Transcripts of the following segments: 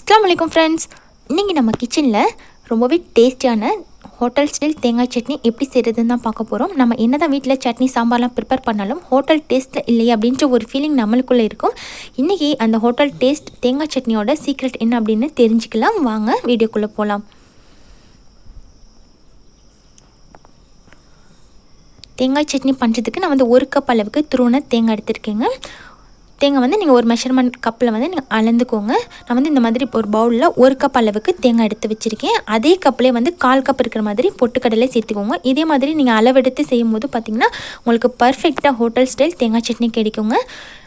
அஸ்ஸலாமு அலைக்கும் ஃப்ரெண்ட்ஸ். இன்றைக்கி நம்ம கிச்சனில் ரொம்பவே டேஸ்டியான ஹோட்டல் ஸ்டைல் தேங்காய் சட்னி எப்படி செய்கிறதுன்னு தான் பார்க்க போகிறோம். நம்ம என்ன தான் வீட்டில் சட்னி சாம்பார்லாம் ப்ரிப்பேர் பண்ணாலும் ஹோட்டல் டேஸ்ட்டில் இல்லையே அப்படின்ற ஒரு ஃபீலிங் நம்மளுக்குள்ளே இருக்கும். இன்றைக்கி அந்த ஹோட்டல் டேஸ்ட் தேங்காய் சட்னியோட சீக்ரெட் என்ன அப்படின்னு தெரிஞ்சுக்கலாம். வாங்க வீடியோக்குள்ளே போகலாம். தேங்காய் சட்னி பண்ணுறதுக்கு நான் வந்து 1 கப் அளவுக்கு துருவன தேங்காய் எடுத்துருக்கேங்க. தேங்காய் வந்து நீங்கள் ஒரு மெஷர்மெண்ட் கப்பில் வந்து நீங்கள் அளந்துக்கோங்க. நான் வந்து இந்த மாதிரி ஒரு பவுலில் 1 கப் அளவுக்கு தேங்காய் எடுத்து வச்சுருக்கேன். அதே கப்லேயே வந்து 1/4 கப் இருக்கிற மாதிரி பொட்டுக்கடலை சேர்த்துக்கோங்க. இதே மாதிரி நீங்கள் அளவெடுத்து செய்யும் போது பார்த்திங்கன்னா உங்களுக்கு பர்ஃபெக்டாக ஹோட்டல் ஸ்டைல் தேங்காய் சட்னி கிடைக்குங்க.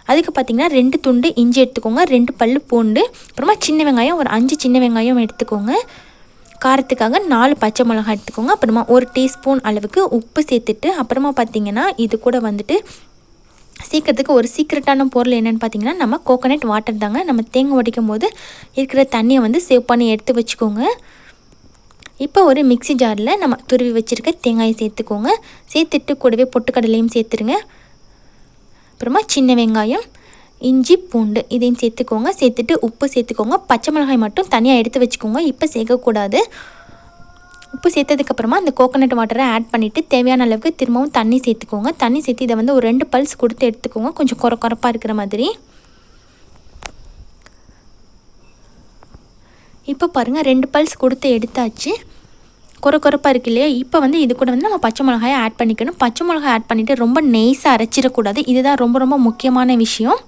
அதுக்கு பார்த்திங்கன்னா 2 துண்டு இஞ்சி எடுத்துக்கோங்க, 2 பல்லு பூண்டு, அப்புறமா சின்ன வெங்காயம் ஒரு 5 சின்ன வெங்காயம் எடுத்துக்கோங்க. காரத்துக்காக 4 பச்சை மிளகாய் எடுத்துக்கோங்க. அப்புறமா 1 டீஸ்பூன் அளவுக்கு உப்பு சேர்த்துட்டு, அப்புறமா பார்த்திங்கன்னா இது கூட வந்துட்டு சீக்கிரத்துக்கு ஒரு சீக்ரெட்டான பொருள் என்னென்னு பார்த்தீங்கன்னா நம்ம கோகோனட் வாட்டர் தாங்க. நம்ம தேங்காய் உடைக்கும் போது இருக்கிற தண்ணியை வந்து சேவ் பண்ணி எடுத்து வச்சுக்கோங்க. இப்போ ஒரு மிக்ஸி ஜாரில் நம்ம துருவி வச்சுருக்க தேங்காயை சேர்த்துக்கோங்க. சேர்த்துட்டு கூடவே பொட்டுக்கடலையும் சேர்த்துருங்க. அப்புறமா சின்ன வெங்காயம், இஞ்சி, பூண்டு இதையும் சேர்த்துக்கோங்க. சேர்த்துட்டு உப்பு சேர்த்துக்கோங்க. பச்சை மிளகாய் மட்டும் தனியாக எடுத்து வச்சுக்கோங்க, இப்போ சேர்க்கக்கூடாது. உப்பு சேர்த்ததுக்கப்புறமா அந்த கோகோனட் வாட்டரை ஆட் பண்ணிவிட்டு தேவையான அளவுக்கு திரும்பவும் தண்ணி சேர்த்துக்கோங்க. தண்ணி சேர்த்து இதை வந்து ஒரு 2 பல்ஸ் கொடுத்து எடுத்துக்கோங்க, கொஞ்சம் கொரப்பாக இருக்கிற மாதிரி. இப்போ பாருங்கள் 2 பல்ஸ் கொடுத்து எடுத்தாச்சு. கொரப்பாக இருக்கு இல்லையா? இப்போ வந்து இது கூட வந்து நம்ம பச்சை மிளகாயை ஆட் பண்ணிக்கணும். பச்சை மிளகாய் ஆட் பண்ணிவிட்டு ரொம்ப நெய்ஸாக அரைச்சிடக்கூடாது. இதுதான் ரொம்ப முக்கியமான விஷயம்.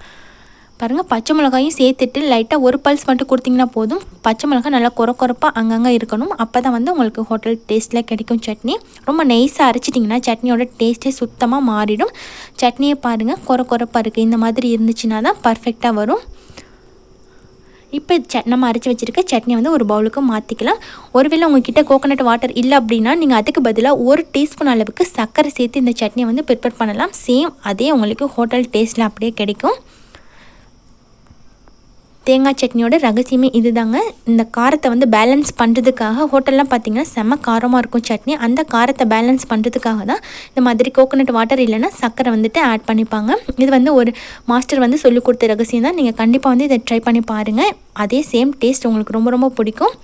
பாருங்கள், பச்சை மிளகாயும் சேர்த்துட்டு லைட்டாக 1 பல்ஸ் மட்டும் கொடுத்திங்கன்னா போதும். பச்சை மிளகாய் நல்லா கொரப்பாக அங்கங்கே இருக்கணும். அப்போ தான் வந்து உங்களுக்கு ஹோட்டல் டேஸ்ட்டில் கிடைக்கும் சட்னி. ரொம்ப நெய்ஸாக அரைச்சிட்டிங்கன்னா சட்னியோட டேஸ்ட்டே சுத்தமாக மாறிடும். சட்னியை பாருங்கள் கொரப்பாக இருக்குது. இந்த மாதிரி இருந்துச்சுன்னா தான் பர்ஃபெக்டாக வரும். இப்போ நம்ம அரைச்சி வச்சுருக்க சட்னியை வந்து ஒரு பவுலுக்கு மாற்றிக்கலாம். ஒருவேளை உங்கள்கிட்ட கோகோனட் வாட்டர் இல்லை அப்படின்னா நீங்கள் அதுக்கு பதிலாக 1 டீஸ்பூன் அளவுக்கு சர்க்கரை சேர்த்து இந்த சட்னியை வந்து ப்ரிப்பேர் பண்ணலாம். சேம் அதே உங்களுக்கு ஹோட்டல் டேஸ்ட்டில் அப்படியே கிடைக்கும். தேங்காய் சட்னியோட ரகசியமே இது தாங்க. இந்த காரத்தை வந்து பேலன்ஸ் பண்ணுறதுக்காக ஹோட்டல்லாம் பார்த்திங்கன்னா செம்ம காரமாக இருக்கும் சட்னி. அந்த காரத்தை பேலன்ஸ் பண்ணுறதுக்காக தான் இந்த மாதிரி கோகோனட் வாட்டர் இல்லைன்னா சர்க்கரை வந்துட்டு ஆட் பண்ணிப்பாங்க. இது வந்து ஒரு மாஸ்டர் வந்து சொல்லிக் கொடுத்த ரகசியம் தான். நீங்கள் கண்டிப்பாக வந்து இதை ட்ரை பண்ணி பாருங்கள். அதே சேம் டேஸ்ட் உங்களுக்கு ரொம்ப பிடிக்கும்.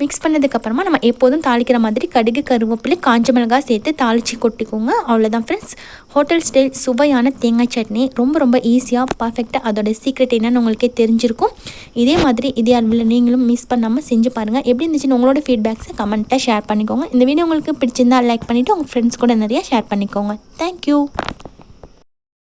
மிக்ஸ் பண்ணதுக்கப்புறமா நம்ம எப்போதும் தாளிக்கிற மாதிரி கடுகு, கருவேப்பிலை, காஞ்ச மிளகாய் சேர்த்து தாளித்து கொட்டிக்கோங்க. அவ்வளோதான் ஃப்ரெண்ட்ஸ், ஹோட்டல் ஸ்டைல் சுவையான தேங்காய் சட்னி ரொம்ப ஈஸியாக பர்ஃபெக்டாக. அதோட சீக்ரெட் என்னென்னு உங்களுக்கே தெரிஞ்சிருக்கும். இதே மாதிரி இதே அளவில் நீங்களும் மிஸ் பண்ணாமல் செஞ்சு பாருங்கள். எப்படி இருந்துச்சுன்னு உங்களோட ஃபீட்பேக்ஸை கமெண்ட்டாக ஷேர் பண்ணிக்கோங்க. இந்த வீடியோ உங்களுக்கு பிடிச்சிருந்தால் லைக் பண்ணிவிட்டு உங்கள் ஃப்ரெண்ட்ஸ் கூட நிறையா ஷேர் பண்ணிக்கோங்க. தேங்க்யூ.